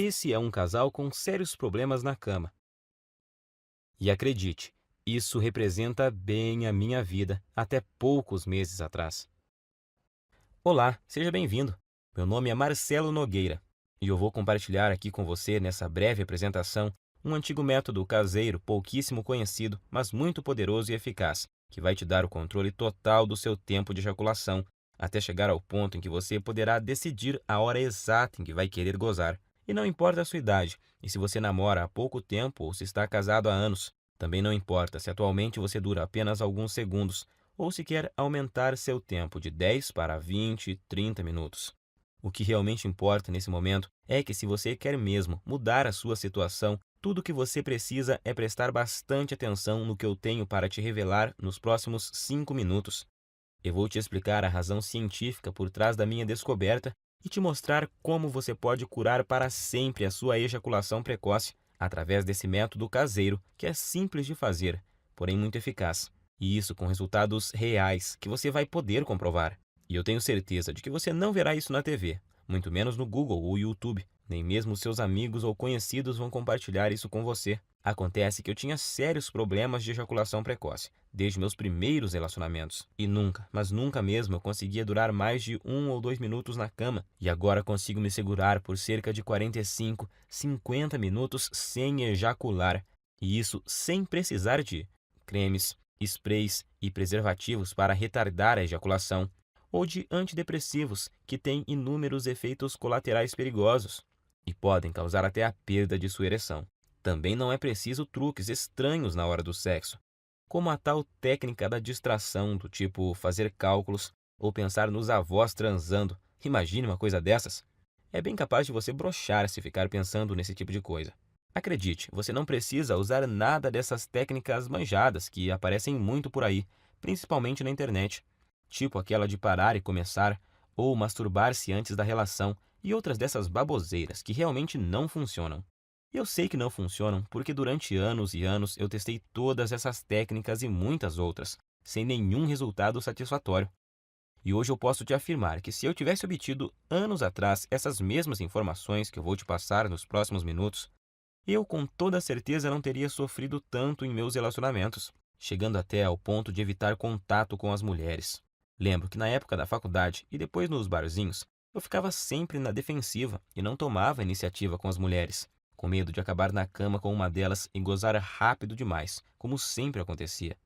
Esse é um casal com sérios problemas na cama. E acredite, isso representa bem a minha vida até poucos meses atrás. Olá, seja bem-vindo. Meu nome é Marcelo Nogueira e eu vou compartilhar aqui com você, nessa breve apresentação, um antigo método caseiro pouquíssimo conhecido, mas muito poderoso e eficaz, que vai te dar o controle total do seu tempo de ejaculação, até chegar ao ponto em que você poderá decidir a hora exata em que vai querer gozar. E não importa a sua idade, e se você namora há pouco tempo ou se está casado há anos. Também não importa se atualmente você dura apenas alguns segundos, ou se quer aumentar seu tempo de 10 para 20, 30 minutos. O que realmente importa nesse momento é que, se você quer mesmo mudar a sua situação, tudo o que você precisa é prestar bastante atenção no que eu tenho para te revelar nos próximos 5 minutos. Eu vou te explicar a razão científica por trás da minha descoberta e te mostrar como você pode curar para sempre a sua ejaculação precoce através desse método caseiro que é simples de fazer, porém muito eficaz. E isso com resultados reais que você vai poder comprovar. E eu tenho certeza de que você não verá isso na TV, muito menos no Google ou YouTube. Nem mesmo seus amigos ou conhecidos vão compartilhar isso com você. Acontece que eu tinha sérios problemas de ejaculação precoce, desde meus primeiros relacionamentos. E nunca, mas nunca mesmo eu conseguia durar mais de 1 ou 2 minutos na cama. E agora consigo me segurar por cerca de 45, 50 minutos sem ejacular. E isso sem precisar de cremes, sprays e preservativos para retardar a ejaculação, ou de antidepressivos que têm inúmeros efeitos colaterais perigosos e podem causar até a perda de sua ereção. Também não é preciso truques estranhos na hora do sexo, como a tal técnica da distração, do tipo fazer cálculos ou pensar nos avós transando. Imagine uma coisa dessas. É bem capaz de você broxar se ficar pensando nesse tipo de coisa. Acredite, você não precisa usar nada dessas técnicas manjadas que aparecem muito por aí, principalmente na internet, tipo aquela de parar e começar, ou masturbar-se antes da relação, e outras dessas baboseiras que realmente não funcionam. E eu sei que não funcionam porque durante anos e anos eu testei todas essas técnicas e muitas outras, sem nenhum resultado satisfatório. E hoje eu posso te afirmar que, se eu tivesse obtido anos atrás essas mesmas informações que eu vou te passar nos próximos minutos, eu com toda certeza não teria sofrido tanto em meus relacionamentos, chegando até ao ponto de evitar contato com as mulheres. Lembro que na época da faculdade e depois nos barzinhos, eu ficava sempre na defensiva e não tomava iniciativa com as mulheres, com medo de acabar na cama com uma delas e gozar rápido demais, como sempre acontecia.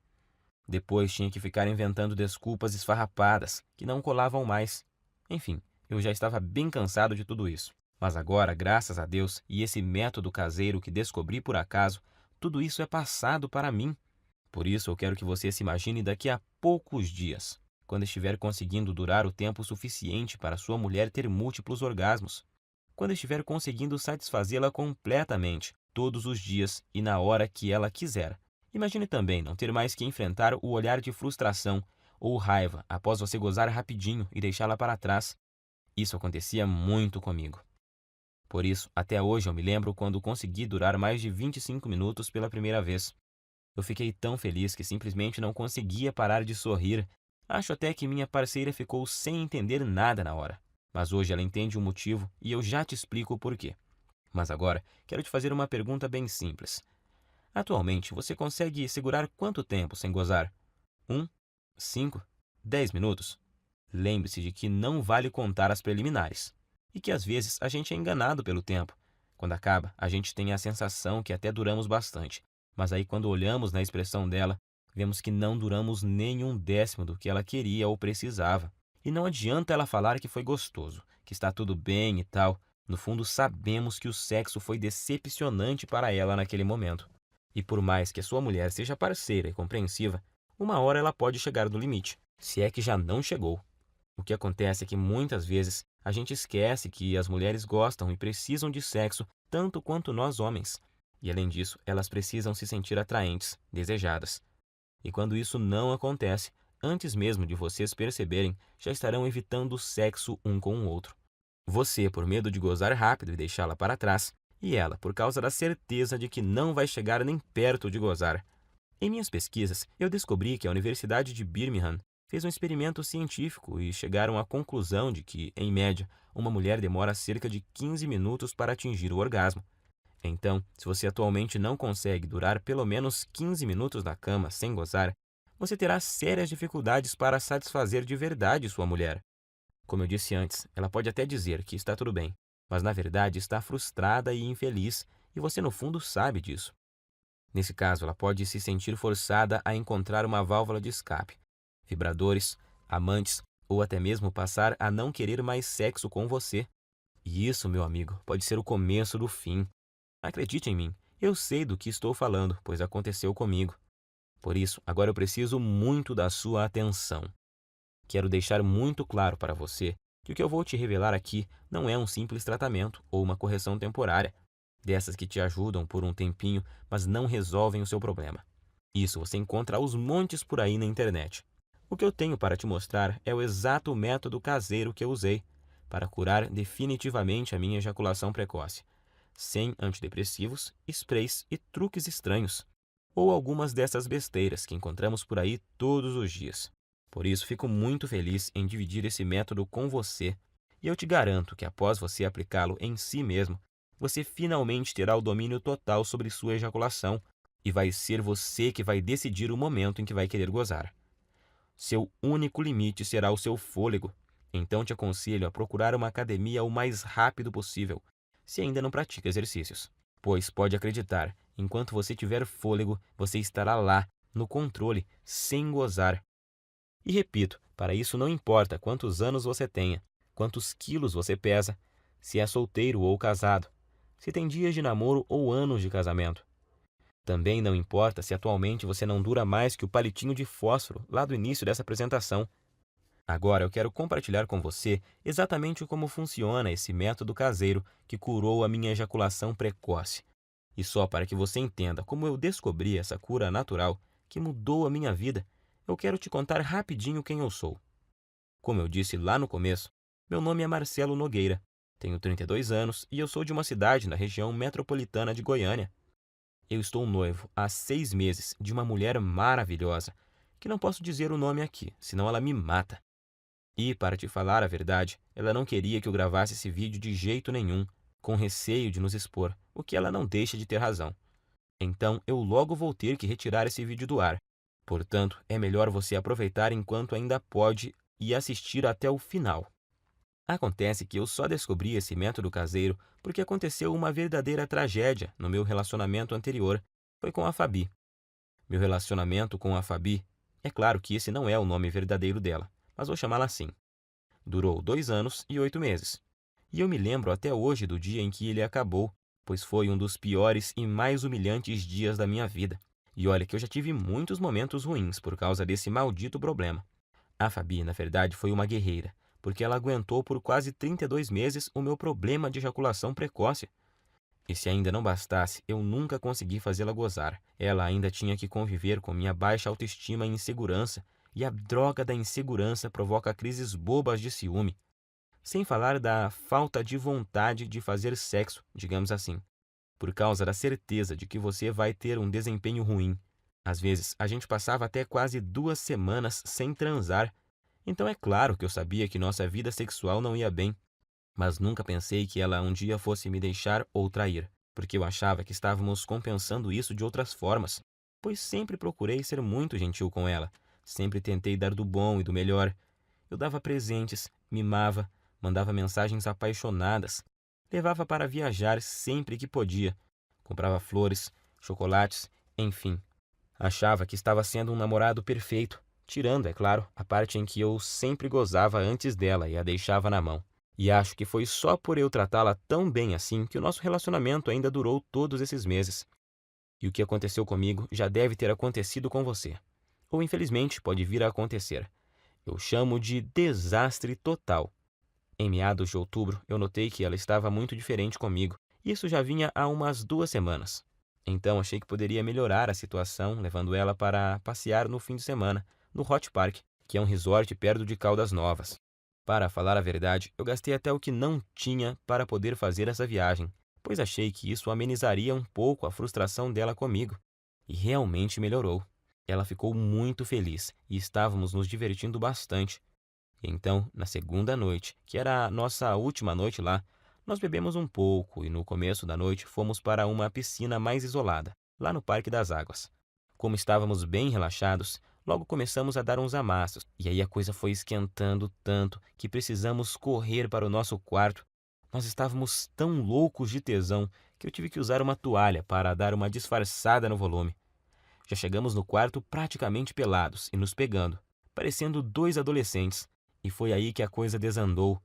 Depois tinha que ficar inventando desculpas esfarrapadas que não colavam mais. Enfim, eu já estava bem cansado de tudo isso. Mas agora, graças a Deus e esse método caseiro que descobri por acaso, tudo isso é passado para mim. Por isso eu quero que você se imagine daqui a poucos dias, quando estiver conseguindo durar o tempo suficiente para sua mulher ter múltiplos orgasmos. Quando estiver conseguindo satisfazê-la completamente, todos os dias e na hora que ela quiser. Imagine também não ter mais que enfrentar o olhar de frustração ou raiva após você gozar rapidinho e deixá-la para trás. Isso acontecia muito comigo. Por isso, até hoje eu me lembro quando consegui durar mais de 25 minutos pela primeira vez. Eu fiquei tão feliz que simplesmente não conseguia parar de sorrir. Acho até que minha parceira ficou sem entender nada na hora. Mas hoje ela entende o motivo e eu já te explico o porquê. Mas agora, quero te fazer uma pergunta bem simples. Atualmente, você consegue segurar quanto tempo sem gozar? 5, 10 minutos? Lembre-se de que não vale contar as preliminares. E que às vezes a gente é enganado pelo tempo. Quando acaba, a gente tem a sensação que até duramos bastante. Mas aí, quando olhamos na expressão dela, vemos que não duramos nem um décimo do que ela queria ou precisava. E não adianta ela falar que foi gostoso, que está tudo bem e tal. No fundo, sabemos que o sexo foi decepcionante para ela naquele momento. E por mais que a sua mulher seja parceira e compreensiva, uma hora ela pode chegar no limite, se é que já não chegou. O que acontece é que muitas vezes a gente esquece que as mulheres gostam e precisam de sexo tanto quanto nós homens. E além disso, elas precisam se sentir atraentes, desejadas. E quando isso não acontece, antes mesmo de vocês perceberem, já estarão evitando o sexo um com o outro. Você, por medo de gozar rápido e deixá-la para trás, e ela, por causa da certeza de que não vai chegar nem perto de gozar. Em minhas pesquisas, eu descobri que a Universidade de Birmingham fez um experimento científico e chegaram à conclusão de que, em média, uma mulher demora cerca de 15 minutos para atingir o orgasmo. Então, se você atualmente não consegue durar pelo menos 15 minutos na cama sem gozar, você terá sérias dificuldades para satisfazer de verdade sua mulher. Como eu disse antes, ela pode até dizer que está tudo bem, mas na verdade está frustrada e infeliz, e você no fundo sabe disso. Nesse caso, ela pode se sentir forçada a encontrar uma válvula de escape, vibradores, amantes ou até mesmo passar a não querer mais sexo com você. E isso, meu amigo, pode ser o começo do fim. Acredite em mim, eu sei do que estou falando, pois aconteceu comigo. Por isso, agora eu preciso muito da sua atenção. Quero deixar muito claro para você que o que eu vou te revelar aqui não é um simples tratamento ou uma correção temporária, dessas que te ajudam por um tempinho, mas não resolvem o seu problema. Isso você encontra aos montes por aí na internet. O que eu tenho para te mostrar é o exato método caseiro que eu usei para curar definitivamente a minha ejaculação precoce, sem antidepressivos, sprays e truques estranhos, ou algumas dessas besteiras que encontramos por aí todos os dias. Por isso, fico muito feliz em dividir esse método com você, e eu te garanto que após você aplicá-lo em si mesmo, você finalmente terá o domínio total sobre sua ejaculação, e vai ser você que vai decidir o momento em que vai querer gozar. Seu único limite será o seu fôlego, então te aconselho a procurar uma academia o mais rápido possível, se ainda não pratica exercícios. Pois pode acreditar, enquanto você tiver fôlego, você estará lá, no controle, sem gozar. E repito, para isso não importa quantos anos você tenha, quantos quilos você pesa, se é solteiro ou casado, se tem dias de namoro ou anos de casamento. Também não importa se atualmente você não dura mais que o palitinho de fósforo lá do início dessa apresentação. Agora eu quero compartilhar com você exatamente como funciona esse método caseiro que curou a minha ejaculação precoce. E só para que você entenda como eu descobri essa cura natural que mudou a minha vida, eu quero te contar rapidinho quem eu sou. Como eu disse lá no começo, meu nome é Marcelo Nogueira, tenho 32 anos e eu sou de uma cidade na região metropolitana de Goiânia. Eu estou noivo há 6 meses de uma mulher maravilhosa, que não posso dizer o nome aqui, senão ela me mata. E, para te falar a verdade, ela não queria que eu gravasse esse vídeo de jeito nenhum, com receio de nos expor, o que ela não deixa de ter razão. Então, eu logo vou ter que retirar esse vídeo do ar. Portanto, é melhor você aproveitar enquanto ainda pode e assistir até o final. Acontece que eu só descobri esse método caseiro porque aconteceu uma verdadeira tragédia no meu relacionamento anterior. Foi com a Fabi. Meu relacionamento com a Fabi, é claro que esse não é o nome verdadeiro dela, mas vou chamá-la assim. Durou 2 anos e 8 meses. E eu me lembro até hoje do dia em que ele acabou, pois foi um dos piores e mais humilhantes dias da minha vida. E olha que eu já tive muitos momentos ruins por causa desse maldito problema. A Fabi, na verdade, foi uma guerreira, porque ela aguentou por quase 32 meses o meu problema de ejaculação precoce. E se ainda não bastasse, eu nunca consegui fazê-la gozar. Ela ainda tinha que conviver com minha baixa autoestima e insegurança, e a droga da insegurança provoca crises bobas de ciúme. Sem falar da falta de vontade de fazer sexo, digamos assim, por causa da certeza de que você vai ter um desempenho ruim. Às vezes, a gente passava até quase 2 semanas sem transar. Então é claro que eu sabia que nossa vida sexual não ia bem, mas nunca pensei que ela um dia fosse me deixar ou trair, porque eu achava que estávamos compensando isso de outras formas, pois sempre procurei ser muito gentil com ela, sempre tentei dar do bom e do melhor. Eu dava presentes, mimava, mandava mensagens apaixonadas, levava para viajar sempre que podia, comprava flores, chocolates, enfim. Achava que estava sendo um namorado perfeito, tirando, é claro, a parte em que eu sempre gozava antes dela e a deixava na mão. E acho que foi só por eu tratá-la tão bem assim que o nosso relacionamento ainda durou todos esses meses. E o que aconteceu comigo já deve ter acontecido com você. Ou infelizmente pode vir a acontecer. Eu chamo de desastre total. Em meados de outubro, eu notei que ela estava muito diferente comigo. Isso já vinha há umas 2 semanas. Então achei que poderia melhorar a situação, levando ela para passear no fim de semana, no Hot Park, que é um resort perto de Caldas Novas. Para falar a verdade, eu gastei até o que não tinha para poder fazer essa viagem, pois achei que isso amenizaria um pouco a frustração dela comigo. E realmente melhorou. Ela ficou muito feliz e estávamos nos divertindo bastante. E então, na segunda noite, que era a nossa última noite lá, nós bebemos um pouco e no começo da noite fomos para uma piscina mais isolada, lá no Parque das Águas. Como estávamos bem relaxados, logo começamos a dar uns amassos, e aí a coisa foi esquentando tanto que precisamos correr para o nosso quarto. Nós estávamos tão loucos de tesão que eu tive que usar uma toalha para dar uma disfarçada no volume. Já chegamos no quarto praticamente pelados e nos pegando, parecendo dois adolescentes, e foi aí que a coisa desandou.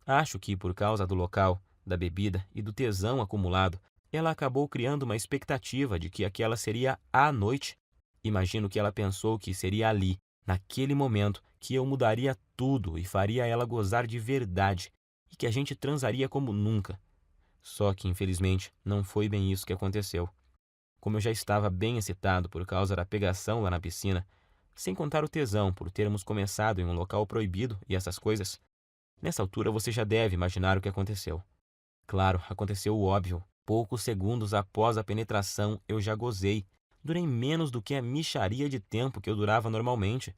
Acho que por causa do local, da bebida e do tesão acumulado, ela acabou criando uma expectativa de que aquela seria a noite. Imagino que ela pensou que seria ali, naquele momento, que eu mudaria tudo e faria ela gozar de verdade, e que a gente transaria como nunca. Só que, infelizmente, não foi bem isso que aconteceu. Como eu já estava bem excitado por causa da pegação lá na piscina, sem contar o tesão por termos começado em um local proibido e essas coisas, nessa altura você já deve imaginar o que aconteceu. Claro, aconteceu o óbvio. Poucos segundos após a penetração, eu já gozei. Durei menos do que a mixaria de tempo que eu durava normalmente.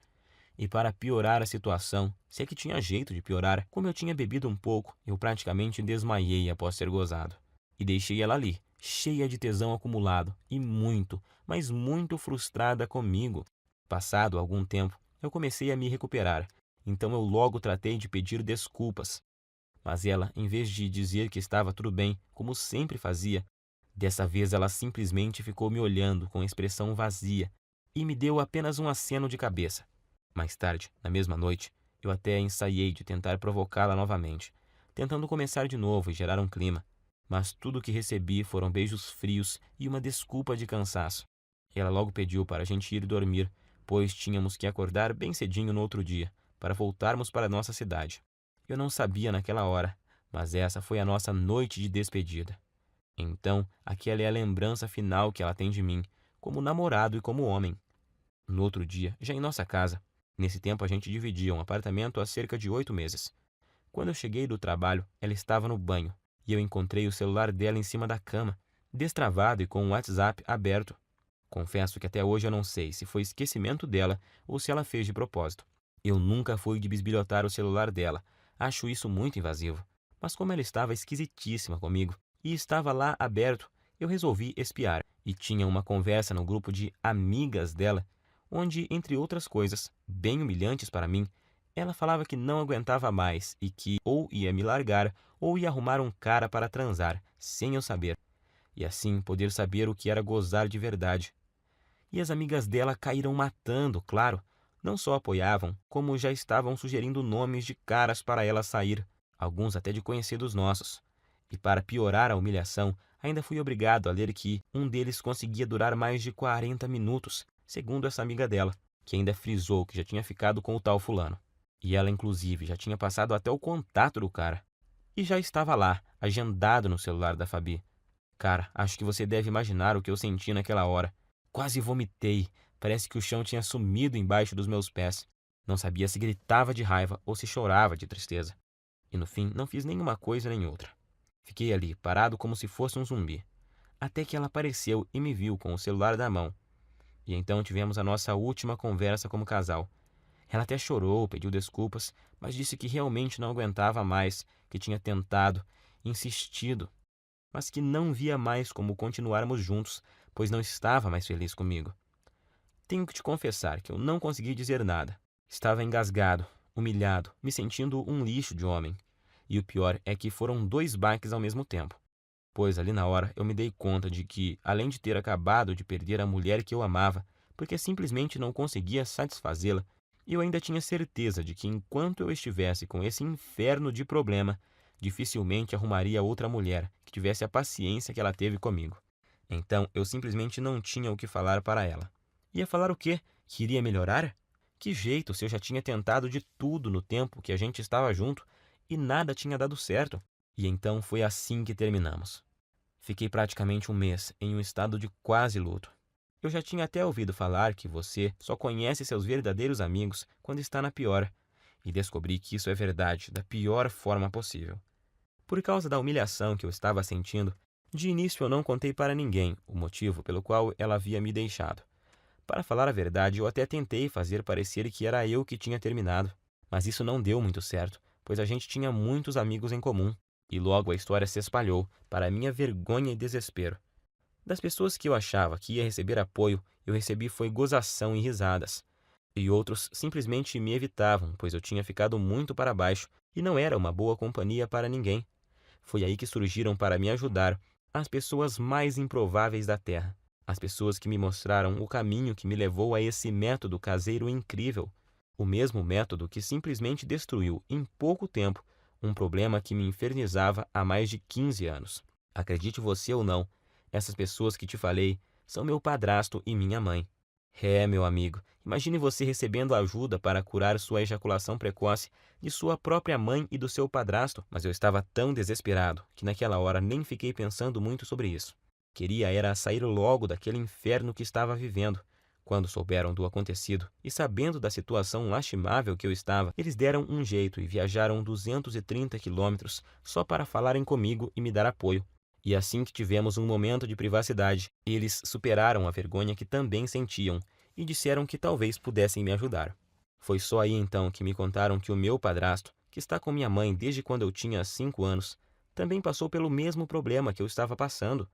E para piorar a situação, se é que tinha jeito de piorar, como eu tinha bebido um pouco, eu praticamente desmaiei após ter gozado. E deixei ela ali, cheia de tesão acumulado e muito, mas muito frustrada comigo. Passado algum tempo, eu comecei a me recuperar, então eu logo tratei de pedir desculpas. Mas ela, em vez de dizer que estava tudo bem, como sempre fazia, dessa vez ela simplesmente ficou me olhando com expressão vazia e me deu apenas um aceno de cabeça. Mais tarde, na mesma noite, eu até ensaiei de tentar provocá-la novamente, tentando começar de novo e gerar um clima. Mas tudo o que recebi foram beijos frios e uma desculpa de cansaço. Ela logo pediu para a gente ir dormir, pois tínhamos que acordar bem cedinho no outro dia, para voltarmos para nossa cidade. Eu não sabia naquela hora, mas essa foi a nossa noite de despedida. Então, aquela é a lembrança final que ela tem de mim, como namorado e como homem. No outro dia, já em nossa casa, nesse tempo a gente dividia um apartamento há cerca de 8 meses. Quando eu cheguei do trabalho, ela estava no banho, e eu encontrei o celular dela em cima da cama, destravado e com o WhatsApp aberto. Confesso que até hoje eu não sei se foi esquecimento dela ou se ela fez de propósito. Eu nunca fui de bisbilhotar o celular dela, acho isso muito invasivo. Mas como ela estava esquisitíssima comigo e estava lá aberto, eu resolvi espiar. E tinha uma conversa no grupo de amigas dela, onde, entre outras coisas, bem humilhantes para mim, ela falava que não aguentava mais e que ou ia me largar ou ia arrumar um cara para transar, sem eu saber, e assim poder saber o que era gozar de verdade. E as amigas dela caíram matando, claro. Não só apoiavam, como já estavam sugerindo nomes de caras para ela sair, alguns até de conhecidos nossos. E para piorar a humilhação, ainda fui obrigado a ler que um deles conseguia durar mais de 40 minutos, segundo essa amiga dela, que ainda frisou que já tinha ficado com o tal fulano. E ela, inclusive, já tinha passado até o contato do cara. E já estava lá, agendado no celular da Fabi. Cara, acho que você deve imaginar o que eu senti naquela hora. Quase vomitei. Parece que o chão tinha sumido embaixo dos meus pés. Não sabia se gritava de raiva ou se chorava de tristeza. E no fim, não fiz nenhuma coisa nem outra. Fiquei ali, parado como se fosse um zumbi. Até que ela apareceu e me viu com o celular na mão. E então tivemos a nossa última conversa como casal. Ela até chorou, pediu desculpas, mas disse que realmente não aguentava mais, que tinha tentado, insistido, mas que não via mais como continuarmos juntos, pois não estava mais feliz comigo. Tenho que te confessar que eu não consegui dizer nada. Estava engasgado, humilhado, me sentindo um lixo de homem. E o pior é que foram 2 baques ao mesmo tempo. Pois ali na hora eu me dei conta de que, além de ter acabado de perder a mulher que eu amava, porque simplesmente não conseguia satisfazê-la, eu ainda tinha certeza de que enquanto eu estivesse com esse inferno de problema, dificilmente arrumaria outra mulher que tivesse a paciência que ela teve comigo. Então eu simplesmente não tinha o que falar para ela. Ia falar o quê? Que iria melhorar? Que jeito se eu já tinha tentado de tudo no tempo que a gente estava junto e nada tinha dado certo? E então foi assim que terminamos. Fiquei praticamente um mês em um estado de quase luto. Eu já tinha até ouvido falar que você só conhece seus verdadeiros amigos quando está na pior, e descobri que isso é verdade da pior forma possível. Por causa da humilhação que eu estava sentindo, de início eu não contei para ninguém o motivo pelo qual ela havia me deixado. Para falar a verdade, eu até tentei fazer parecer que era eu que tinha terminado, mas isso não deu muito certo, pois a gente tinha muitos amigos em comum, e logo a história se espalhou, para minha vergonha e desespero. Das pessoas que eu achava que ia receber apoio, eu recebi foi gozação e risadas. E outros simplesmente me evitavam, pois eu tinha ficado muito para baixo e não era uma boa companhia para ninguém. Foi aí que surgiram para me ajudar as pessoas mais improváveis da Terra. As pessoas que me mostraram o caminho que me levou a esse método caseiro incrível. O mesmo método que simplesmente destruiu, em pouco tempo, um problema que me infernizava há mais de 15 anos. Acredite você ou não, essas pessoas que te falei são meu padrasto e minha mãe. Meu amigo, imagine você recebendo ajuda para curar sua ejaculação precoce de sua própria mãe e do seu padrasto, mas eu estava tão desesperado que naquela hora nem fiquei pensando muito sobre isso. Queria era sair logo daquele inferno que estava vivendo. Quando souberam do acontecido e sabendo da situação lastimável que eu estava, eles deram um jeito e viajaram 230 quilômetros só para falarem comigo e me dar apoio. E assim que tivemos um momento de privacidade, eles superaram a vergonha que também sentiam e disseram que talvez pudessem me ajudar. Foi só aí então que me contaram que o meu padrasto, que está com minha mãe desde quando eu tinha 5 anos, também passou pelo mesmo problema que eu estava passando.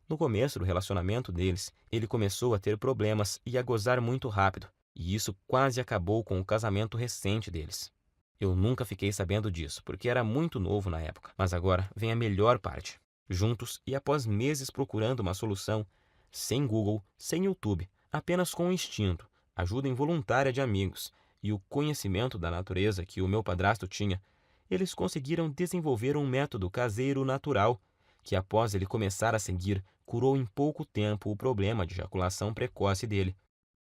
No começo do relacionamento deles, ele começou a ter problemas e a gozar muito rápido, e isso quase acabou com o casamento recente deles. Eu nunca fiquei sabendo disso, porque era muito novo na época, mas agora vem a melhor parte. Juntos e após meses procurando uma solução, sem Google, sem YouTube, apenas com o instinto, ajuda involuntária de amigos e o conhecimento da natureza que o meu padrasto tinha, eles conseguiram desenvolver um método caseiro natural que, após ele começar a seguir, curou em pouco tempo o problema de ejaculação precoce dele.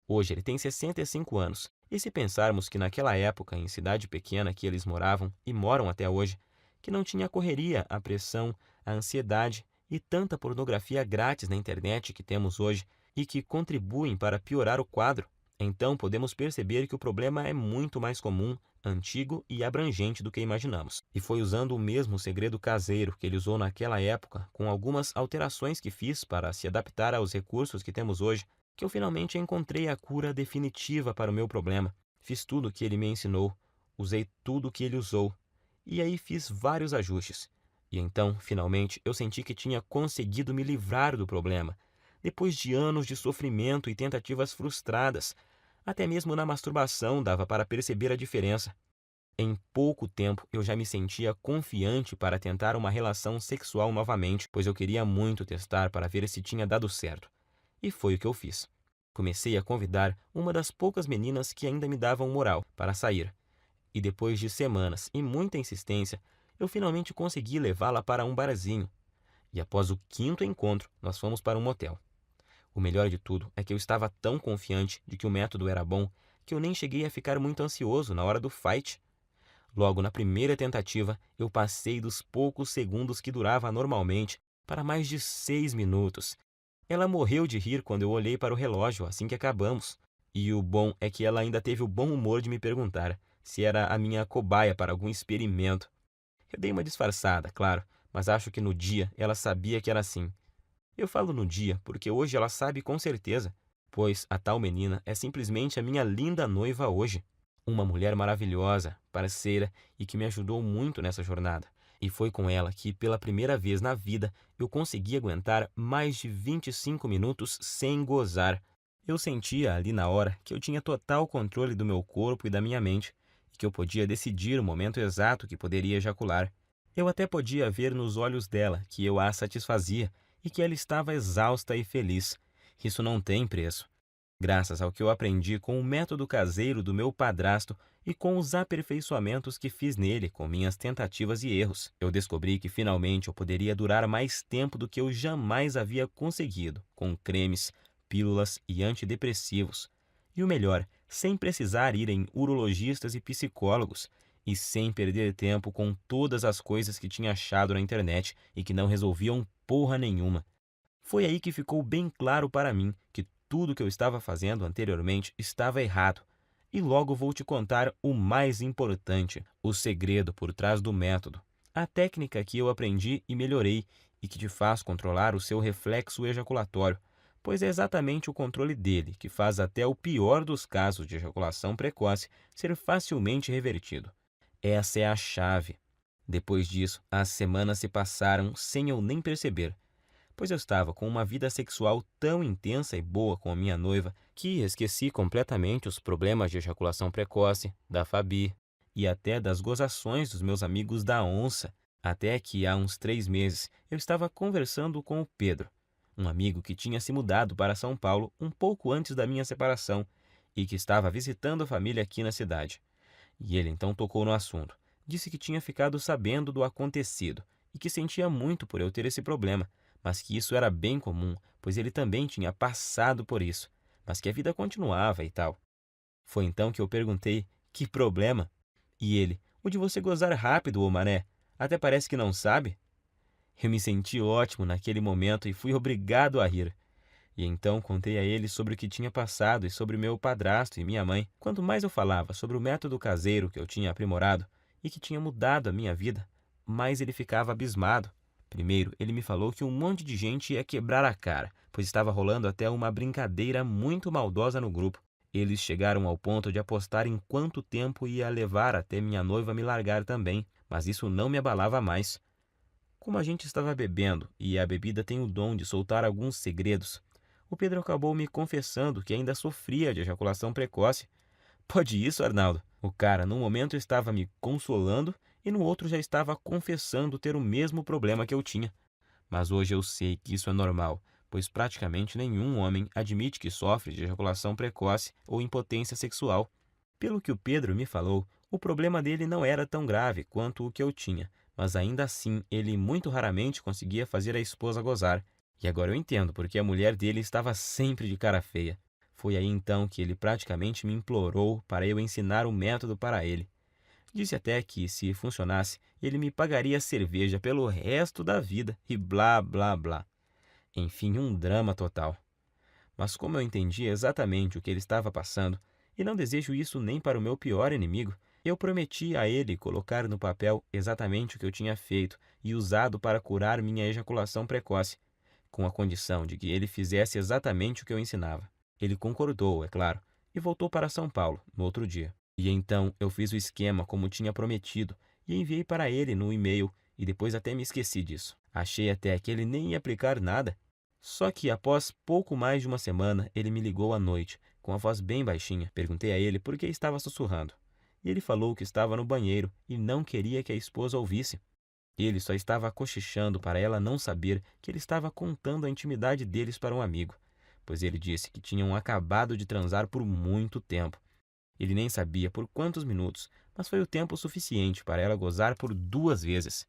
Hoje ele tem 65 anos, e se pensarmos que naquela época, em cidade pequena que eles moravam e moram até hoje, que não tinha a correria, a pressão, a ansiedade e tanta pornografia grátis na internet que temos hoje e que contribuem para piorar o quadro, então podemos perceber que o problema é muito mais comum, antigo e abrangente do que imaginamos. E foi usando o mesmo segredo caseiro que ele usou naquela época, com algumas alterações que fiz para se adaptar aos recursos que temos hoje, que eu finalmente encontrei a cura definitiva para o meu problema. Fiz tudo o que ele me ensinou, usei tudo o que ele usou, e aí fiz vários ajustes. E então, finalmente, eu senti que tinha conseguido me livrar do problema, depois de anos de sofrimento e tentativas frustradas. Até mesmo na masturbação dava para perceber a diferença. Em pouco tempo, eu já me sentia confiante para tentar uma relação sexual novamente, pois eu queria muito testar para ver se tinha dado certo. E foi o que eu fiz. Comecei a convidar uma das poucas meninas que ainda me davam moral para sair. E depois de semanas e muita insistência, eu finalmente consegui levá-la para um barzinho. E após o quinto encontro, nós fomos para um motel. O melhor de tudo é que eu estava tão confiante de que o método era bom que eu nem cheguei a ficar muito ansioso na hora do fight. Logo na primeira tentativa, eu passei dos poucos segundos que durava normalmente para mais de 6 minutos. Ela morreu de rir quando eu olhei para o relógio assim que acabamos. E o bom é que ela ainda teve o bom humor de me perguntar se era a minha cobaia para algum experimento. Eu dei uma disfarçada, claro, mas acho que no dia ela sabia que era assim. Eu falo no dia porque hoje ela sabe com certeza, pois a tal menina é simplesmente a minha linda noiva hoje. Uma mulher maravilhosa, parceira e que me ajudou muito nessa jornada. E foi com ela que, pela primeira vez na vida, eu consegui aguentar mais de 25 minutos sem gozar. Eu sentia ali na hora que eu tinha total controle do meu corpo e da minha mente, e que eu podia decidir o momento exato que poderia ejacular. Eu até podia ver nos olhos dela que eu a satisfazia e que ela estava exausta e feliz. Isso não tem preço. Graças ao que eu aprendi com o método caseiro do meu padrasto e com os aperfeiçoamentos que fiz nele com minhas tentativas e erros, eu descobri que finalmente eu poderia durar mais tempo do que eu jamais havia conseguido, com cremes, pílulas e antidepressivos. E o melhor, sem precisar ir em urologistas e psicólogos, e sem perder tempo com todas as coisas que tinha achado na internet e que não resolviam porra nenhuma. Foi aí que ficou bem claro para mim que tudo que eu estava fazendo anteriormente estava errado. E logo vou te contar o mais importante, o segredo por trás do método. A técnica que eu aprendi e melhorei e que te faz controlar o seu reflexo ejaculatório, pois é exatamente o controle dele que faz até o pior dos casos de ejaculação precoce ser facilmente revertido. Essa é a chave. Depois disso, as semanas se passaram sem eu nem perceber, pois eu estava com uma vida sexual tão intensa e boa com a minha noiva que esqueci completamente os problemas de ejaculação precoce, da Fabi e até das gozações dos meus amigos da onça, até que há uns 3 meses eu estava conversando com o Pedro, um amigo que tinha se mudado para São Paulo um pouco antes da minha separação e que estava visitando a família aqui na cidade. E ele então tocou no assunto. Disse que tinha ficado sabendo do acontecido e que sentia muito por eu ter esse problema, mas que isso era bem comum, pois ele também tinha passado por isso, mas que a vida continuava e tal. Foi então que eu perguntei: que problema? E ele: o de você gozar rápido, ô mané. Até parece que não sabe. Eu me senti ótimo naquele momento e fui obrigado a rir. E então contei a ele sobre o que tinha passado e sobre meu padrasto e minha mãe. Quanto mais eu falava sobre o método caseiro que eu tinha aprimorado e que tinha mudado a minha vida, mais ele ficava abismado. Primeiro, ele me falou que um monte de gente ia quebrar a cara, pois estava rolando até uma brincadeira muito maldosa no grupo. Eles chegaram ao ponto de apostar em quanto tempo ia levar até minha noiva me largar também, mas isso não me abalava mais. Como a gente estava bebendo e a bebida tem o dom de soltar alguns segredos, o Pedro acabou me confessando que ainda sofria de ejaculação precoce. Pode isso, Arnaldo? O cara, num momento, estava me consolando e no outro já estava confessando ter o mesmo problema que eu tinha. Mas hoje eu sei que isso é normal, pois praticamente nenhum homem admite que sofre de ejaculação precoce ou impotência sexual. Pelo que o Pedro me falou, o problema dele não era tão grave quanto o que eu tinha, mas ainda assim ele muito raramente conseguia fazer a esposa gozar. E agora eu entendo porque a mulher dele estava sempre de cara feia. Foi aí então que ele praticamente me implorou para eu ensinar o método para ele. Disse até que, se funcionasse, ele me pagaria cerveja pelo resto da vida e blá blá blá. Enfim, um drama total. Mas como eu entendi exatamente o que ele estava passando, e não desejo isso nem para o meu pior inimigo, eu prometi a ele colocar no papel exatamente o que eu tinha feito e usado para curar minha ejaculação precoce, com a condição de que ele fizesse exatamente o que eu ensinava. Ele concordou, é claro, e voltou para São Paulo no outro dia. E então eu fiz o esquema como tinha prometido e enviei para ele no e-mail e depois até me esqueci disso. Achei até que ele nem ia aplicar nada. Só que após pouco mais de uma semana, ele me ligou à noite, com a voz bem baixinha. Perguntei a ele por que estava sussurrando. E ele falou que estava no banheiro e não queria que a esposa ouvisse. Ele só estava cochichando para ela não saber que ele estava contando a intimidade deles para um amigo, pois ele disse que tinham acabado de transar por muito tempo. Ele nem sabia por quantos minutos, mas foi o tempo suficiente para ela gozar por 2 vezes.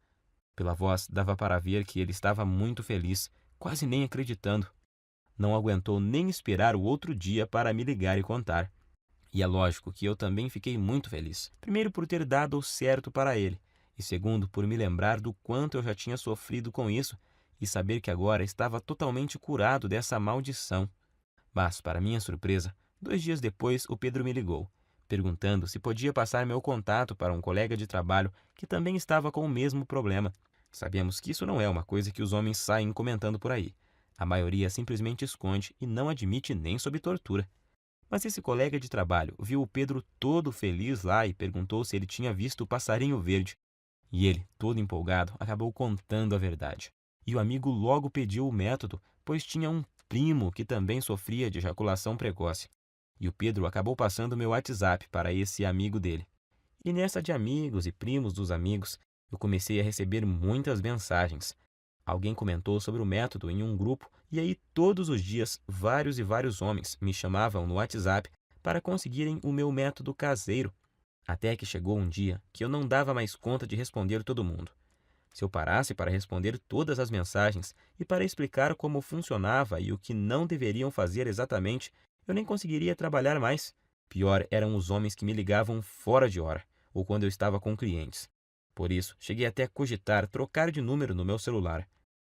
Pela voz, dava para ver que ele estava muito feliz, quase nem acreditando. Não aguentou nem esperar o outro dia para me ligar e contar. E é lógico que eu também fiquei muito feliz. Primeiro por ter dado o certo para ele, e segundo por me lembrar do quanto eu já tinha sofrido com isso e saber que agora estava totalmente curado dessa maldição. Mas, para minha surpresa, 2 dias depois o Pedro me ligou, perguntando se podia passar meu contato para um colega de trabalho que também estava com o mesmo problema. Sabemos que isso não é uma coisa que os homens saem comentando por aí. A maioria simplesmente esconde e não admite nem sob tortura. Mas esse colega de trabalho viu o Pedro todo feliz lá e perguntou se ele tinha visto o passarinho verde. E ele, todo empolgado, acabou contando a verdade. E o amigo logo pediu o método, pois tinha um primo que também sofria de ejaculação precoce. E o Pedro acabou passando meu WhatsApp para esse amigo dele. E nessa de amigos e primos dos amigos, eu comecei a receber muitas mensagens. Alguém comentou sobre o método em um grupo e aí todos os dias vários e vários homens me chamavam no WhatsApp para conseguirem o meu método caseiro. Até que chegou um dia que eu não dava mais conta de responder todo mundo. Se eu parasse para responder todas as mensagens e para explicar como funcionava e o que não deveriam fazer exatamente, eu nem conseguiria trabalhar mais. Pior eram os homens que me ligavam fora de hora, ou quando eu estava com clientes. Por isso, cheguei até a cogitar trocar de número no meu celular.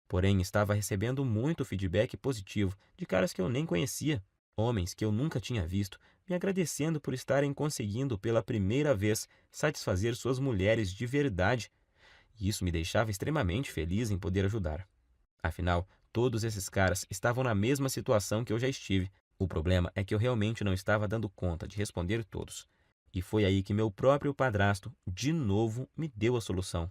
Porém, estava recebendo muito feedback positivo de caras que eu nem conhecia, homens que eu nunca tinha visto, me agradecendo por estarem conseguindo pela primeira vez satisfazer suas mulheres de verdade. E isso me deixava extremamente feliz em poder ajudar. Afinal, Todos esses caras estavam na mesma situação que eu já estive. O problema é que eu realmente não estava dando conta de responder todos. E foi aí que meu próprio padrasto, de novo, me deu a solução.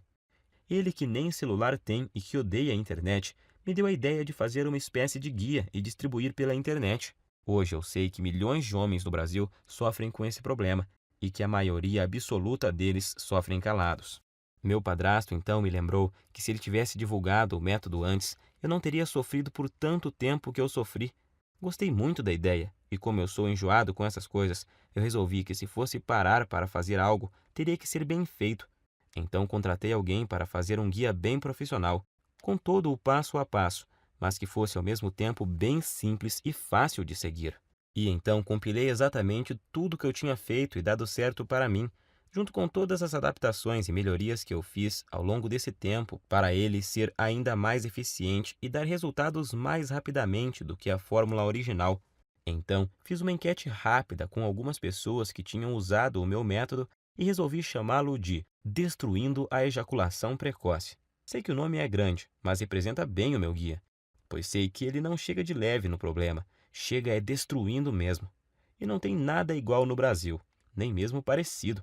Ele, que nem celular tem e que odeia a internet, me deu a ideia de fazer uma espécie de guia e distribuir pela internet. Hoje eu sei que milhões de homens no Brasil sofrem com esse problema e que a maioria absoluta deles sofrem calados. Meu padrasto então me lembrou que se ele tivesse divulgado o método antes, eu não teria sofrido por tanto tempo que eu sofri. Gostei muito da ideia e, como eu sou enjoado com essas coisas, eu resolvi que se fosse parar para fazer algo, teria que ser bem feito. Então contratei alguém para fazer um guia bem profissional, com todo o passo a passo, mas que fosse ao mesmo tempo bem simples e fácil de seguir. E então compilei exatamente tudo que eu tinha feito e dado certo para mim, junto com todas as adaptações e melhorias que eu fiz ao longo desse tempo para ele ser ainda mais eficiente e dar resultados mais rapidamente do que a fórmula original. Então, fiz uma enquete rápida com algumas pessoas que tinham usado o meu método e resolvi chamá-lo de Destruindo a Ejaculação Precoce. Sei que o nome é grande, mas representa bem o meu guia, pois sei que ele não chega de leve no problema, chega é destruindo mesmo. E não tem nada igual no Brasil, nem mesmo parecido.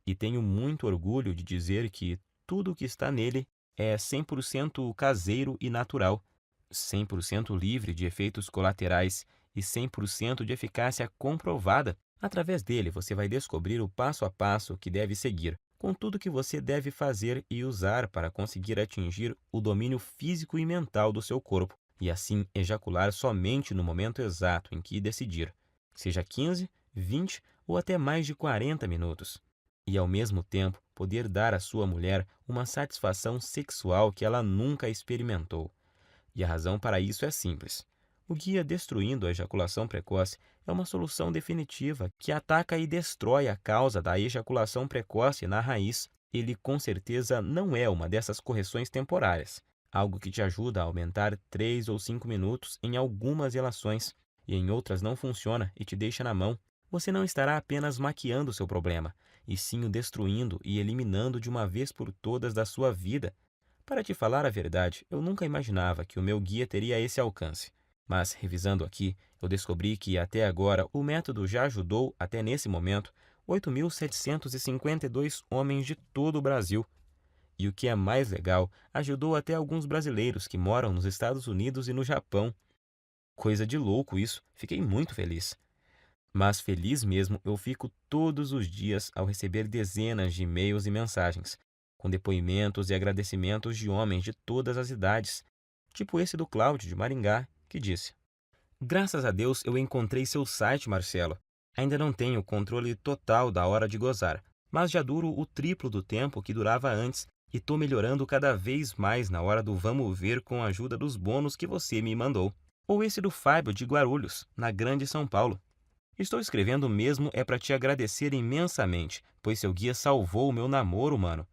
E tenho muito orgulho de dizer que tudo o que está nele é 100% caseiro e natural, 100% livre de efeitos colaterais e 100% de eficácia comprovada. Através dele, você vai descobrir o passo a passo que deve seguir, com tudo que você deve fazer e usar para conseguir atingir o domínio físico e mental do seu corpo, e assim ejacular somente no momento exato em que decidir, seja 15, 20 ou até mais de 40 minutos. E ao mesmo tempo poder dar à sua mulher uma satisfação sexual que ela nunca experimentou. E a razão para isso é simples. O guia Destruindo a Ejaculação Precoce é uma solução definitiva que ataca e destrói a causa da ejaculação precoce na raiz. Ele com certeza não é uma dessas correções temporárias, algo que te ajuda a aumentar 3 ou 5 minutos em algumas relações e em outras não funciona e te deixa na mão. Você não estará apenas maquiando seu problema, e sim o destruindo e eliminando de uma vez por todas da sua vida. Para te falar a verdade, eu nunca imaginava que o meu guia teria esse alcance. Mas, revisando aqui, eu descobri que até agora o método já ajudou, até nesse momento, 8.752 homens de todo o Brasil. E o que é mais legal, ajudou até alguns brasileiros que moram nos Estados Unidos e no Japão. Coisa de louco isso, fiquei muito feliz. Mas feliz mesmo eu fico todos os dias ao receber dezenas de e-mails e mensagens, com depoimentos e agradecimentos de homens de todas as idades, tipo esse do Cláudio de Maringá, que disse: Graças a Deus eu encontrei seu site, Marcelo. Ainda não tenho controle total da hora de gozar, mas já duro o triplo do tempo que durava antes e tô melhorando cada vez mais na hora do vamos ver com a ajuda dos bônus que você me mandou. Ou esse do Fábio de Guarulhos, na Grande São Paulo. Estou escrevendo mesmo é para te agradecer imensamente, pois seu guia salvou o meu namoro, mano.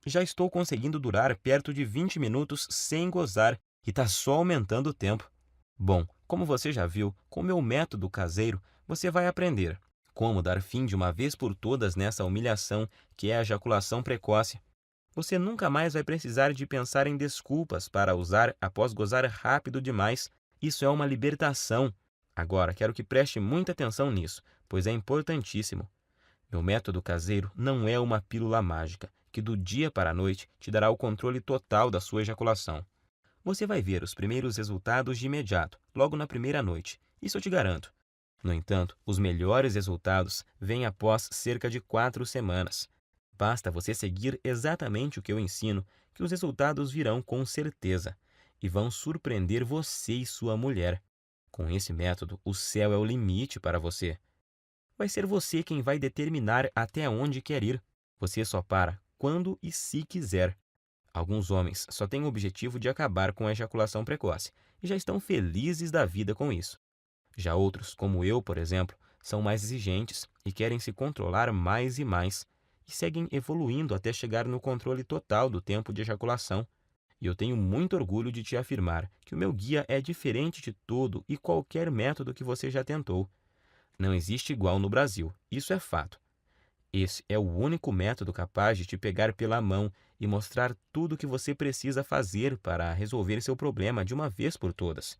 Já estou conseguindo durar perto de 20 minutos sem gozar e tá só aumentando o tempo. Bom, como você já viu, com o meu método caseiro, você vai aprender como dar fim de uma vez por todas nessa humilhação que é a ejaculação precoce. Você nunca mais vai precisar de pensar em desculpas para usar após gozar rápido demais. Isso é uma libertação. Agora, quero que preste muita atenção nisso, pois é importantíssimo. Meu método caseiro não é uma pílula mágica, que do dia para a noite te dará o controle total da sua ejaculação. Você vai ver os primeiros resultados de imediato, logo na primeira noite, isso eu te garanto. No entanto, os melhores resultados vêm após cerca de 4 semanas. Basta você seguir exatamente o que eu ensino, que os resultados virão com certeza, e vão surpreender você e sua mulher. Com esse método, o céu é o limite para você. Vai ser você quem vai determinar até onde quer ir. Você só para quando e se quiser. Alguns homens só têm o objetivo de acabar com a ejaculação precoce e já estão felizes da vida com isso. Já outros, como eu, por exemplo, são mais exigentes e querem se controlar mais e mais, e seguem evoluindo até chegar no controle total do tempo de ejaculação. E eu tenho muito orgulho de te afirmar que o meu guia é diferente de todo e qualquer método que você já tentou. Não existe igual no Brasil, isso é fato. Esse é o único método capaz de te pegar pela mão e mostrar tudo o que você precisa fazer para resolver seu problema de uma vez por todas.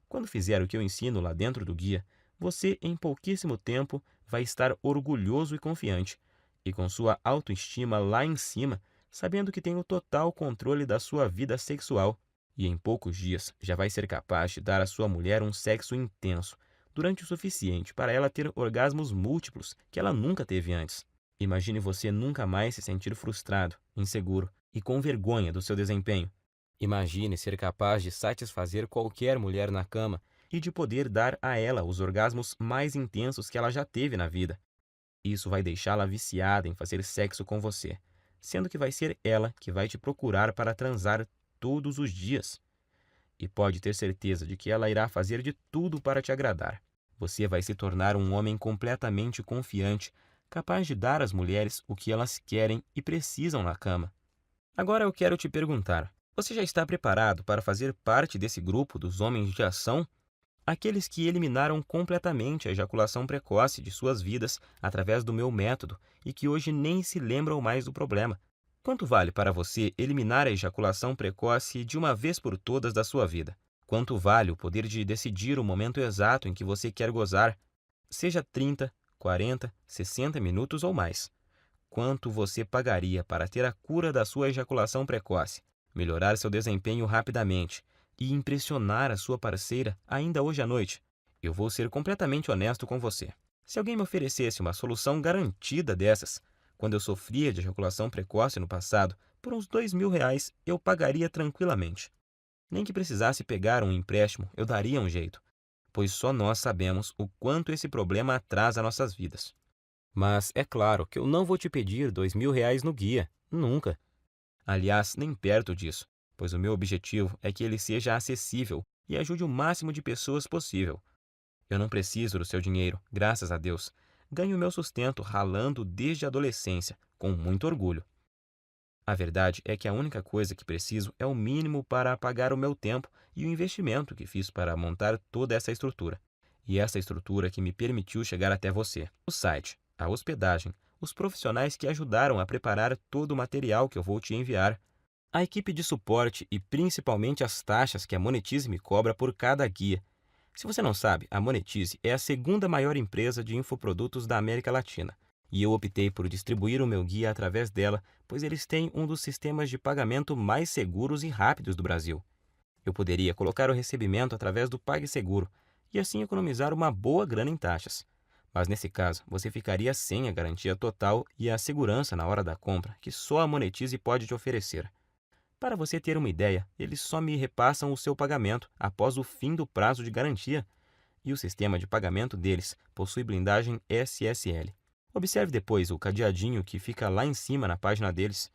Quando fizer o que eu ensino lá dentro do guia, você, em pouquíssimo tempo, vai estar orgulhoso e confiante, e com sua autoestima lá em cima, sabendo que tem o total controle da sua vida sexual. E em poucos dias já vai ser capaz de dar à sua mulher um sexo intenso, durante o suficiente para ela ter orgasmos múltiplos que ela nunca teve antes. Imagine você nunca mais se sentir frustrado, inseguro e com vergonha do seu desempenho. Imagine ser capaz de satisfazer qualquer mulher na cama e de poder dar a ela os orgasmos mais intensos que ela já teve na vida. Isso vai deixá-la viciada em fazer sexo com você, sendo que vai ser ela que vai te procurar para transar todos os dias. E pode ter certeza de que ela irá fazer de tudo para te agradar. Você vai se tornar um homem completamente confiante, capaz de dar às mulheres o que elas querem e precisam na cama. Agora eu quero te perguntar: você já está preparado para fazer parte desse grupo dos homens de ação? Aqueles que eliminaram completamente a ejaculação precoce de suas vidas através do meu método e que hoje nem se lembram mais do problema. Quanto vale para você eliminar a ejaculação precoce de uma vez por todas da sua vida? Quanto vale o poder de decidir o momento exato em que você quer gozar, seja 30, 40, 60 minutos ou mais? Quanto você pagaria para ter a cura da sua ejaculação precoce, melhorar seu desempenho rapidamente e impressionar a sua parceira ainda hoje à noite? Eu vou ser completamente honesto com você. Se alguém me oferecesse uma solução garantida dessas, quando eu sofria de ejaculação precoce no passado, por uns R$ 2.000 eu pagaria tranquilamente. Nem que precisasse pegar um empréstimo, eu daria um jeito, pois só nós sabemos o quanto esse problema atrasa nossas vidas. Mas é claro que eu não vou te pedir R$ 2.000 no guia, nunca. Aliás, nem perto disso, pois o meu objetivo é que ele seja acessível e ajude o máximo de pessoas possível. Eu não preciso do seu dinheiro, graças a Deus. Ganho meu sustento ralando desde a adolescência, com muito orgulho. A verdade é que a única coisa que preciso é o mínimo para pagar o meu tempo e o investimento que fiz para montar toda essa estrutura. E essa estrutura que me permitiu chegar até você. O site, a hospedagem, os profissionais que ajudaram a preparar todo o material que eu vou te enviar, a equipe de suporte e principalmente as taxas que a Monetize me cobra por cada guia. Se você não sabe, a Monetize é a segunda maior empresa de infoprodutos da América Latina. E eu optei por distribuir o meu guia através dela, pois eles têm um dos sistemas de pagamento mais seguros e rápidos do Brasil. Eu poderia colocar o recebimento através do PagSeguro e assim economizar uma boa grana em taxas. Mas nesse caso, você ficaria sem a garantia total e a segurança na hora da compra que só a Monetize pode te oferecer. Para você ter uma ideia, eles só me repassam o seu pagamento após o fim do prazo de garantia, e o sistema de pagamento deles possui blindagem SSL. Observe depois o cadeadinho que fica lá em cima na página deles,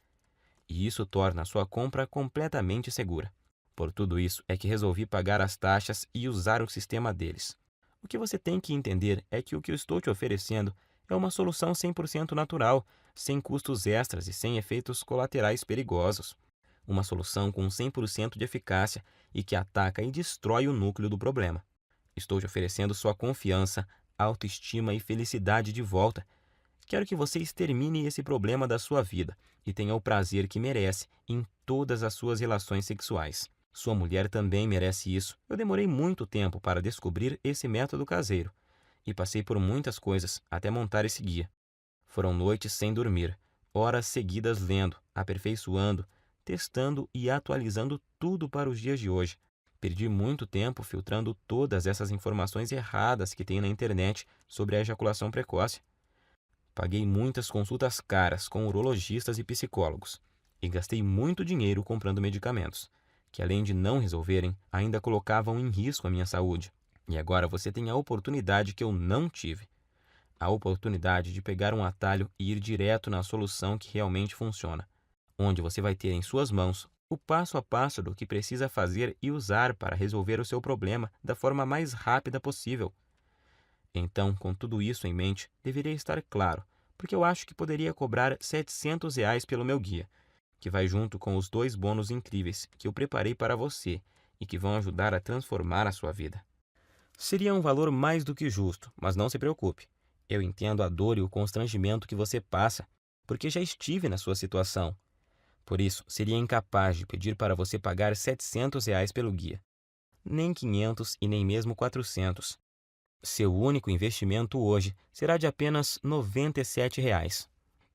e isso torna a sua compra completamente segura. Por tudo isso é que resolvi pagar as taxas e usar o sistema deles. O que você tem que entender é que o que eu estou te oferecendo é uma solução 100% natural, sem custos extras e sem efeitos colaterais perigosos. Uma solução com 100% de eficácia e que ataca e destrói o núcleo do problema. Estou te oferecendo sua confiança, autoestima e felicidade de volta. Quero que você extermine esse problema da sua vida e tenha o prazer que merece em todas as suas relações sexuais. Sua mulher também merece isso. Eu demorei muito tempo para descobrir esse método caseiro e passei por muitas coisas até montar esse guia. Foram noites sem dormir, horas seguidas lendo, aperfeiçoando, testando e atualizando tudo para os dias de hoje. Perdi muito tempo filtrando todas essas informações erradas que tem na internet sobre a ejaculação precoce. Paguei muitas consultas caras com urologistas e psicólogos e gastei muito dinheiro comprando medicamentos, que além de não resolverem, ainda colocavam em risco a minha saúde. E agora você tem a oportunidade que eu não tive. A oportunidade de pegar um atalho e ir direto na solução que realmente funciona, onde você vai ter em suas mãos o passo a passo do que precisa fazer e usar para resolver o seu problema da forma mais rápida possível. Então, com tudo isso em mente, deveria estar claro, porque eu acho que poderia cobrar R$ 700 pelo meu guia, que vai junto com os 2 bônus incríveis que eu preparei para você e que vão ajudar a transformar a sua vida. Seria um valor mais do que justo, mas não se preocupe. Eu entendo a dor e o constrangimento que você passa, porque já estive na sua situação. Por isso, seria incapaz de pedir para você pagar R$ 700 pelo guia. Nem 500 e nem mesmo 400. Seu único investimento hoje será de apenas R$ 97,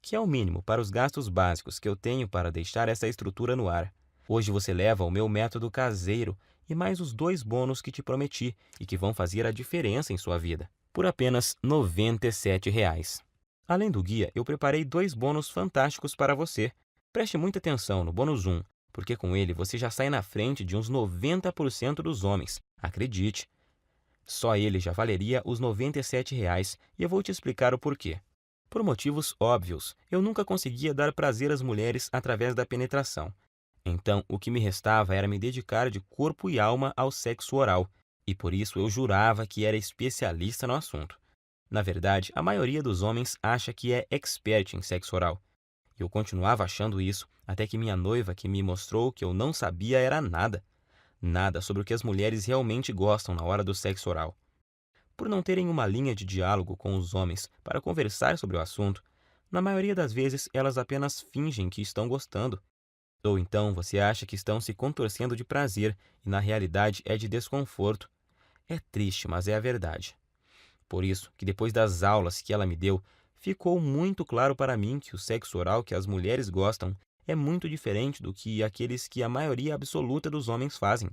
que é o mínimo para os gastos básicos que eu tenho para deixar essa estrutura no ar. Hoje você leva o meu método caseiro e mais os 2 bônus que te prometi e que vão fazer a diferença em sua vida, por apenas R$ 97. Além do guia, eu preparei 2 bônus fantásticos para você. Preste muita atenção no bônus 1, porque com ele você já sai na frente de uns 90% dos homens. Acredite. Só ele já valeria os R$ 97 e eu vou te explicar o porquê. Por motivos óbvios, eu nunca conseguia dar prazer às mulheres através da penetração. Então, o que me restava era me dedicar de corpo e alma ao sexo oral, e por isso eu jurava que era especialista no assunto. Na verdade, a maioria dos homens acha que é expert em sexo oral. E eu continuava achando isso até que minha noiva que me mostrou que eu não sabia era nada. Nada sobre o que as mulheres realmente gostam na hora do sexo oral. Por não terem uma linha de diálogo com os homens para conversar sobre o assunto, na maioria das vezes elas apenas fingem que estão gostando. Ou então você acha que estão se contorcendo de prazer e na realidade é de desconforto. É triste, mas é a verdade. Por isso que depois das aulas que ela me deu, ficou muito claro para mim que o sexo oral que as mulheres gostam é muito diferente do que aqueles que a maioria absoluta dos homens fazem.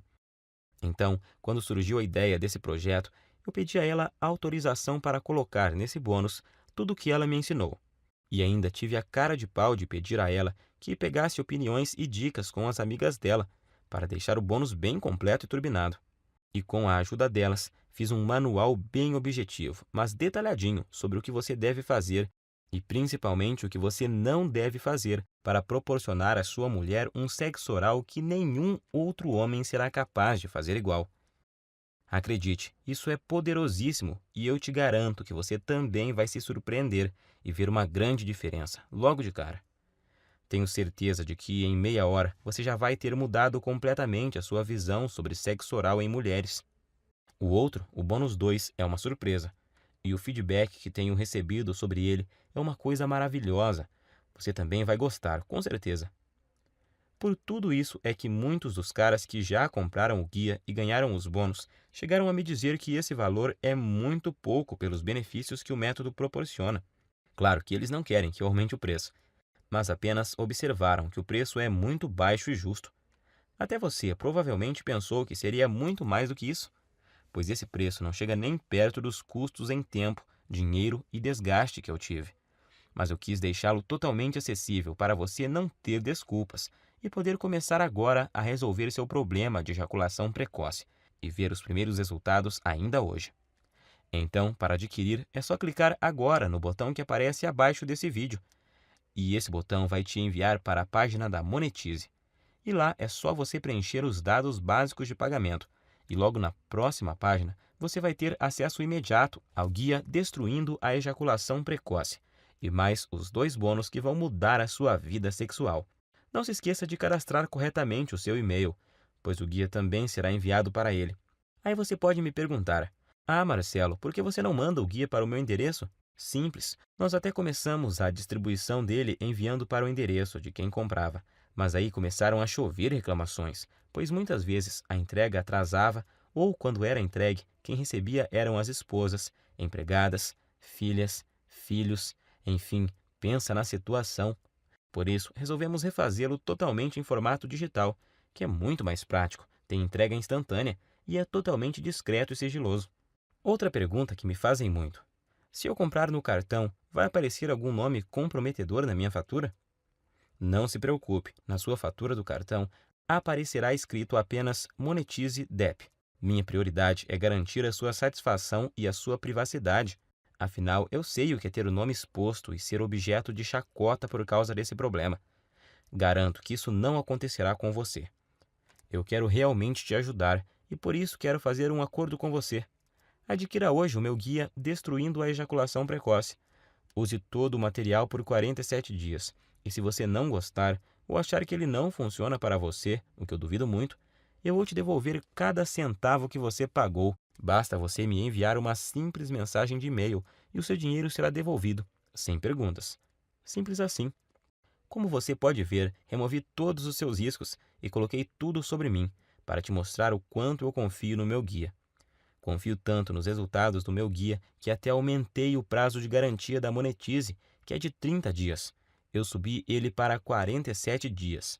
Então, quando surgiu a ideia desse projeto, eu pedi a ela autorização para colocar nesse bônus tudo o que ela me ensinou. E ainda tive a cara de pau de pedir a ela que pegasse opiniões e dicas com as amigas dela, para deixar o bônus bem completo e turbinado. E com a ajuda delas, fiz um manual bem objetivo, mas detalhadinho sobre o que você deve fazer e principalmente o que você não deve fazer para proporcionar à sua mulher um sexo oral que nenhum outro homem será capaz de fazer igual. Acredite, isso é poderosíssimo e eu te garanto que você também vai se surpreender e ver uma grande diferença, logo de cara. Tenho certeza de que em meia hora você já vai ter mudado completamente a sua visão sobre sexo oral em mulheres. O outro, o bônus 2, é uma surpresa. E o feedback que tenho recebido sobre ele é uma coisa maravilhosa. Você também vai gostar, com certeza. Por tudo isso é que muitos dos caras que já compraram o guia e ganharam os bônus chegaram a me dizer que esse valor é muito pouco pelos benefícios que o método proporciona. Claro que eles não querem que eu aumente o preço, mas apenas observaram que o preço é muito baixo e justo. Até você provavelmente pensou que seria muito mais do que isso, pois esse preço não chega nem perto dos custos em tempo, dinheiro e desgaste que eu tive. Mas eu quis deixá-lo totalmente acessível para você não ter desculpas e poder começar agora a resolver seu problema de ejaculação precoce e ver os primeiros resultados ainda hoje. Então, para adquirir, é só clicar agora no botão que aparece abaixo desse vídeo. E esse botão vai te enviar para a página da Monetize. E lá é só você preencher os dados básicos de pagamento. E logo na próxima página, você vai ter acesso imediato ao guia Destruindo a Ejaculação Precoce e mais os 2 bônus que vão mudar a sua vida sexual. Não se esqueça de cadastrar corretamente o seu e-mail, pois o guia também será enviado para ele. Aí você pode me perguntar: "Ah, Marcelo, por que você não manda o guia para o meu endereço?" Simples, nós até começamos a distribuição dele enviando para o endereço de quem comprava, mas aí começaram a chover reclamações, pois muitas vezes a entrega atrasava ou, quando era entregue, quem recebia eram as esposas, empregadas, filhas, filhos, enfim, pensa na situação. Por isso, resolvemos refazê-lo totalmente em formato digital, que é muito mais prático, tem entrega instantânea e é totalmente discreto e sigiloso. Outra pergunta que me fazem muito: se eu comprar no cartão, vai aparecer algum nome comprometedor na minha fatura? Não se preocupe, na sua fatura do cartão aparecerá escrito apenas Monetize DEP. Minha prioridade é garantir a sua satisfação e a sua privacidade. Afinal, eu sei o que é ter o nome exposto e ser objeto de chacota por causa desse problema. Garanto que isso não acontecerá com você. Eu quero realmente te ajudar e por isso quero fazer um acordo com você. Adquira hoje o meu guia Destruindo a Ejaculação Precoce. Use todo o material por 47 dias. E se você não gostar ou achar que ele não funciona para você, o que eu duvido muito, eu vou te devolver cada centavo que você pagou. Basta você me enviar uma simples mensagem de e-mail e o seu dinheiro será devolvido, sem perguntas. Simples assim. Como você pode ver, removi todos os seus riscos e coloquei tudo sobre mim, para te mostrar o quanto eu confio no meu guia. Confio tanto nos resultados do meu guia que até aumentei o prazo de garantia da Monetize, que é de 30 dias. Eu subi ele para 47 dias.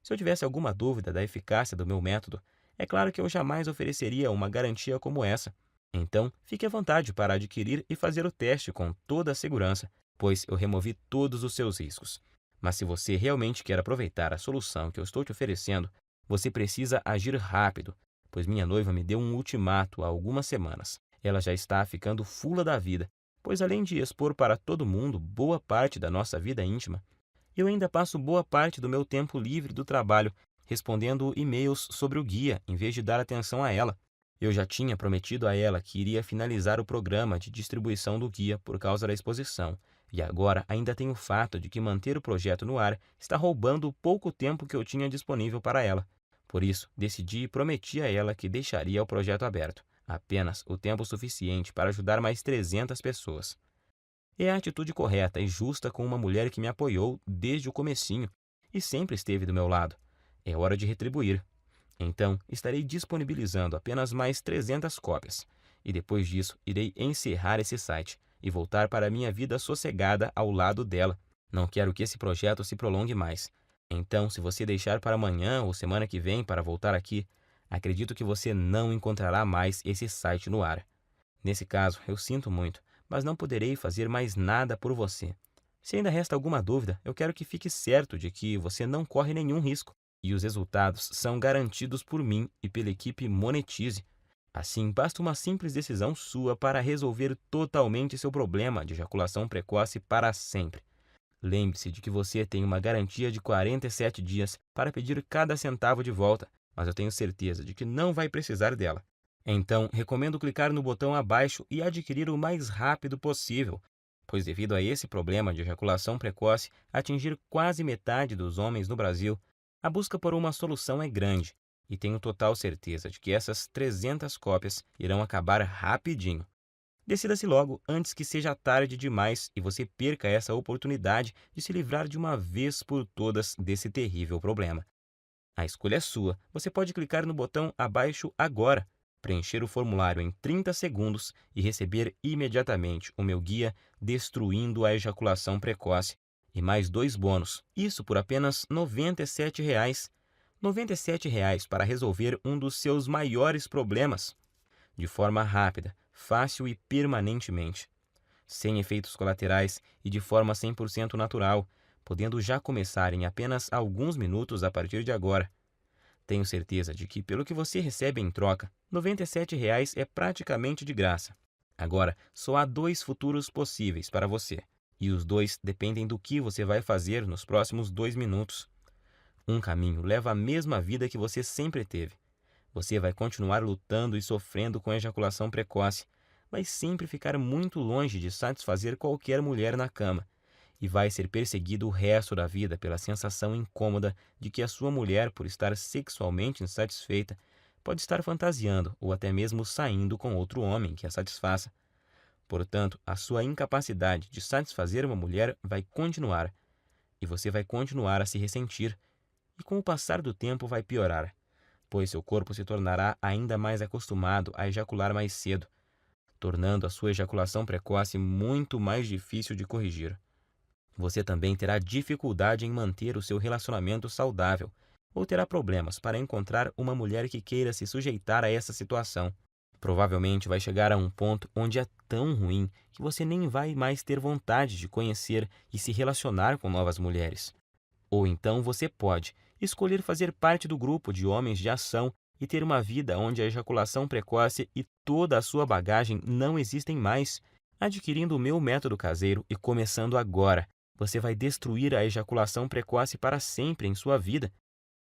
Se eu tivesse alguma dúvida da eficácia do meu método, é claro que eu jamais ofereceria uma garantia como essa. Então, fique à vontade para adquirir e fazer o teste com toda a segurança, pois eu removi todos os seus riscos. Mas se você realmente quer aproveitar a solução que eu estou te oferecendo, você precisa agir rápido, pois minha noiva me deu um ultimato há algumas semanas. Ela já está ficando fula da vida, pois além de expor para todo mundo boa parte da nossa vida íntima, eu ainda passo boa parte do meu tempo livre do trabalho respondendo e-mails sobre o guia em vez de dar atenção a ela. Eu já tinha prometido a ela que iria finalizar o programa de distribuição do guia por causa da exposição, e agora ainda tem o fato de que manter o projeto no ar está roubando o pouco tempo que eu tinha disponível para ela. Por isso, decidi e prometi a ela que deixaria o projeto aberto, apenas o tempo suficiente para ajudar mais 300 pessoas. É a atitude correta e justa com uma mulher que me apoiou desde o comecinho e sempre esteve do meu lado. É hora de retribuir. Então, estarei disponibilizando apenas mais 300 cópias. E depois disso, irei encerrar esse site e voltar para a minha vida sossegada ao lado dela. Não quero que esse projeto se prolongue mais. Então, se você deixar para amanhã ou semana que vem para voltar aqui, acredito que você não encontrará mais esse site no ar. Nesse caso, eu sinto muito, mas não poderei fazer mais nada por você. Se ainda resta alguma dúvida, eu quero que fique certo de que você não corre nenhum risco e os resultados são garantidos por mim e pela equipe Monetize. Assim, basta uma simples decisão sua para resolver totalmente seu problema de ejaculação precoce para sempre. Lembre-se de que você tem uma garantia de 47 dias para pedir cada centavo de volta, mas eu tenho certeza de que não vai precisar dela. Então, recomendo clicar no botão abaixo e adquirir o mais rápido possível, pois devido a esse problema de ejaculação precoce atingir quase metade dos homens no Brasil, a busca por uma solução é grande, e tenho total certeza de que essas 300 cópias irão acabar rapidinho. Decida-se logo antes que seja tarde demais e você perca essa oportunidade de se livrar de uma vez por todas desse terrível problema. A escolha é sua. Você pode clicar no botão abaixo agora, preencher o formulário em 30 segundos e receber imediatamente o meu guia Destruindo a Ejaculação Precoce e mais 2 bônus. Isso por apenas R$ 97,00. R$ 97,00 para resolver um dos seus maiores problemas, de forma rápida, fácil e permanentemente, sem efeitos colaterais e de forma 100% natural, podendo já começar em apenas alguns minutos a partir de agora. Tenho certeza de que, pelo que você recebe em troca, R$ 97,00 é praticamente de graça. Agora, só há 2 futuros possíveis para você, e os 2 dependem do que você vai fazer nos próximos 2 minutos. Um caminho leva à mesma vida que você sempre teve. Você vai continuar lutando e sofrendo com ejaculação precoce, vai sempre ficar muito longe de satisfazer qualquer mulher na cama e vai ser perseguido o resto da vida pela sensação incômoda de que a sua mulher, por estar sexualmente insatisfeita, pode estar fantasiando ou até mesmo saindo com outro homem que a satisfaça. Portanto, a sua incapacidade de satisfazer uma mulher vai continuar e você vai continuar a se ressentir e com o passar do tempo vai piorar, pois seu corpo se tornará ainda mais acostumado a ejacular mais cedo, tornando a sua ejaculação precoce muito mais difícil de corrigir. Você também terá dificuldade em manter o seu relacionamento saudável ou terá problemas para encontrar uma mulher que queira se sujeitar a essa situação. Provavelmente vai chegar a um ponto onde é tão ruim que você nem vai mais ter vontade de conhecer e se relacionar com novas mulheres. Ou então você pode escolher fazer parte do grupo de homens de ação e ter uma vida onde a ejaculação precoce e toda a sua bagagem não existem mais. Adquirindo o meu método caseiro e começando agora, você vai destruir a ejaculação precoce para sempre em sua vida.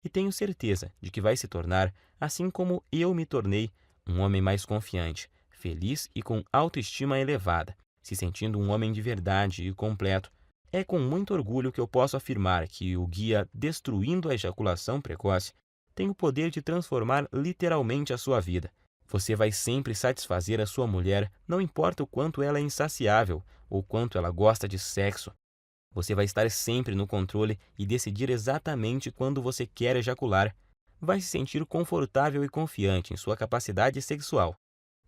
E tenho certeza de que vai se tornar, assim como eu me tornei, um homem mais confiante, feliz e com autoestima elevada, se sentindo um homem de verdade e completo. É com muito orgulho que eu posso afirmar que o guia Destruindo a Ejaculação Precoce tem o poder de transformar literalmente a sua vida. Você vai sempre satisfazer a sua mulher, não importa o quanto ela é insaciável ou quanto ela gosta de sexo. Você vai estar sempre no controle e decidir exatamente quando você quer ejacular. Vai se sentir confortável e confiante em sua capacidade sexual,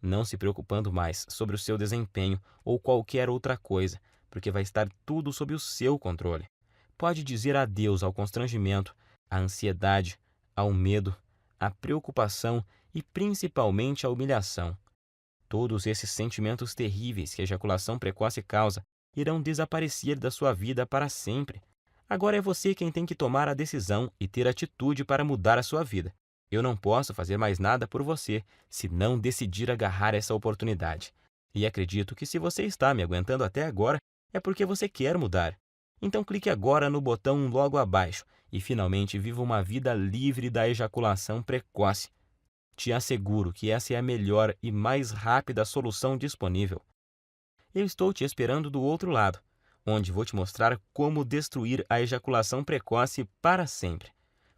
não se preocupando mais sobre o seu desempenho ou qualquer outra coisa, porque vai estar tudo sob o seu controle. Pode dizer adeus ao constrangimento, à ansiedade, ao medo, à preocupação e principalmente à humilhação. Todos esses sentimentos terríveis que a ejaculação precoce causa irão desaparecer da sua vida para sempre. Agora é você quem tem que tomar a decisão e ter atitude para mudar a sua vida. Eu não posso fazer mais nada por você se não decidir agarrar essa oportunidade. E acredito que se você está me aguentando até agora, é porque você quer mudar. Então clique agora no botão logo abaixo e finalmente viva uma vida livre da ejaculação precoce. Te asseguro que essa é a melhor e mais rápida solução disponível. Eu estou te esperando do outro lado, onde vou te mostrar como destruir a ejaculação precoce para sempre,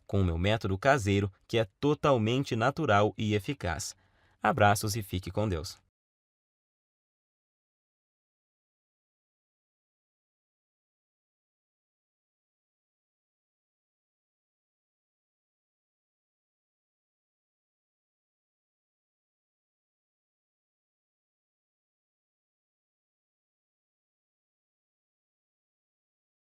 com o meu método caseiro que é totalmente natural e eficaz. Abraços e fique com Deus.